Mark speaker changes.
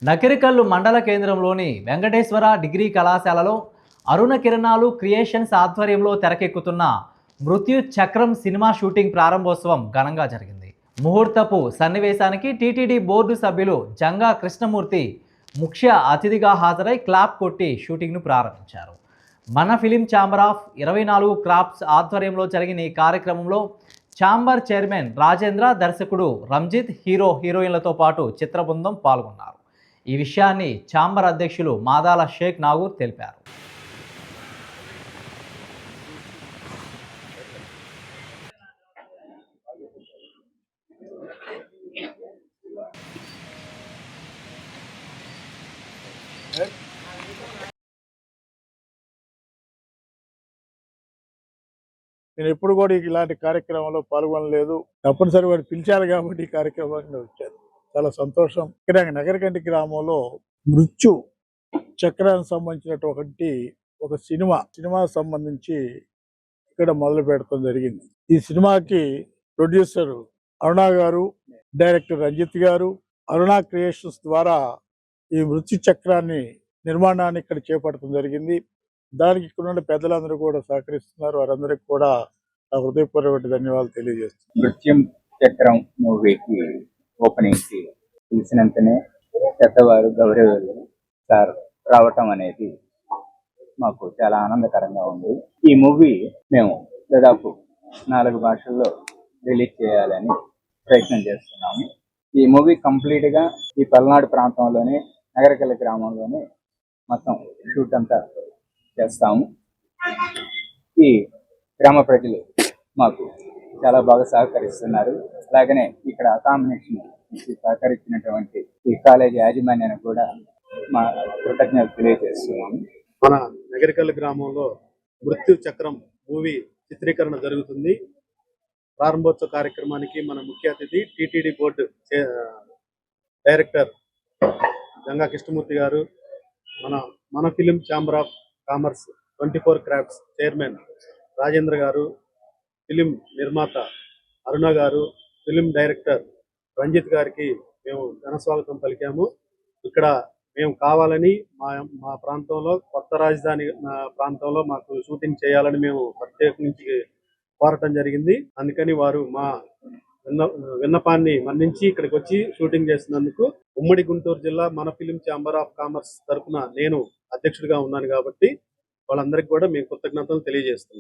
Speaker 1: నకిరికల్లు మండల కేంద్రంలోని వెంకటేశ్వర డిగ్రీ కళాశాలలో అరుణ కిరణాలు క్రియేషన్స్ ఆధ్వర్యంలో తెరకెక్కుతున్న మృత్యు చక్రం సినిమా షూటింగ్ ప్రారంభోత్సవం ఘనంగా జరిగింది. ముహూర్తపు సన్నివేశానికి టీటీడీ బోర్డు సభ్యులు జంగా కృష్ణమూర్తి ముఖ్య అతిథిగా హాజరై క్లాప్ కొట్టి షూటింగ్ను ప్రారంభించారు. మన ఫిలిం ఛాంబర్ ఆఫ్ 24 క్రాఫ్ట్స్ ఆధ్వర్యంలో జరిగిన ఈ కార్యక్రమంలో ఛాంబర్ చైర్మన్ రాజేంద్ర, దర్శకుడు రంజిత్, హీరోయిన్లతో పాటు చిత్ర బృందం పాల్గొన్నారు. ఈ విషయాన్ని ఛాంబర్ అధ్యక్షులు మాదాల షేక్ నాగూర్ తెలిపారు.
Speaker 2: నేను ఎప్పుడు కూడా ఇలాంటి కార్యక్రమంలో పాల్గొనలేదు. తప్పనిసరి వాడు పిలిచారు కాబట్టి ఈ కార్యక్రమానికి వచ్చాను. చాలా సంతోషం. ఇక్కడ నగరకంటి గ్రామంలో మృత్యు చక్రానికి సంబంధించినటువంటి ఒక సినిమా సంబంధించి ఇక్కడ మొదలు పెడతాం జరిగింది. ఈ సినిమాకి ప్రొడ్యూసర్ అరుణ గారు, డైరెక్టర్ రంజిత్ గారు, అరుణ క్రియేషన్స్ ద్వారా ఈ మృత్యు చక్రాన్ని నిర్మాణాన్ని ఇక్కడ చేపట్టడం జరిగింది. దానికి ఇక్కడ ఉన్న పెద్దలందరూ కూడా సహకరిస్తున్నారు. వారందరికీ కూడా హృదయపూర్వక ధన్యవాదాలు తెలియజేస్తున్నారు.
Speaker 3: మృత్యు చక్రం మూవీకి ఓపెనింగ్ కి తెలిసినంతనే పెద్దవారు గౌరవులు సార్ రావటం అనేది మాకు చాలా ఆనందకరంగా ఉంది. ఈ మూవీ మేము దాదాపు 4 భాషల్లో రిలీజ్ చేయాలని ప్రయత్నం చేస్తున్నాము. ఈ మూవీ కంప్లీట్ గా ఈ పల్నాడు ప్రాంతంలోనే నగరకల్లి గ్రామంలోనే మొత్తం షూట్ అంతా చేస్తాము. ఈ గ్రామ ప్రజలు మాకు చాలా బాగా సహకరిస్తున్నారు. అలాగనే ఇక్కడ అకామిడేషన్ సహకరించినటువంటి ఈ కాలేజీ యాజమాన్యానికి కూడా మా కృతజ్ఞతలు తెలియజేస్తున్నాము.
Speaker 4: మన నగరికల్లి గ్రామంలో మృత్యు చక్రం మూవీ చిత్రీకరణ జరుగుతుంది. ప్రారంభోత్సవ కార్యక్రమానికి మన ముఖ్య అతిథి TTD board director Janga Krishnamurthy గారు, మన film chamber of commerce 24 crafts chairman Rajendra గారు, ఫిలిం నిర్మాత అరుణ గారు, ఫిలిం డైరెక్టర్ రంజిత్ గారికి మేము ఘనస్వాగతం పలికాము. ఇక్కడ మేము కావాలని మా ప్రాంతంలో కొత్త రాజధాని ప్రాంతంలో మాకు షూటింగ్ చేయాలని మేము ప్రత్యేకించి కోరటం జరిగింది. అందుకని వారు మా విన్నపాన్ని మన్నించి ఇక్కడికి వచ్చి షూటింగ్ చేసినందుకు ఉమ్మడి గుంటూరు జిల్లా మన ఫిలిం ఛాంబర్ ఆఫ్ కామర్స్ తరఫున నేను అధ్యక్షుడిగా ఉన్నాను కాబట్టి వాళ్ళందరికీ కూడా మేము కృతజ్ఞతలు తెలియజేస్తున్నాం.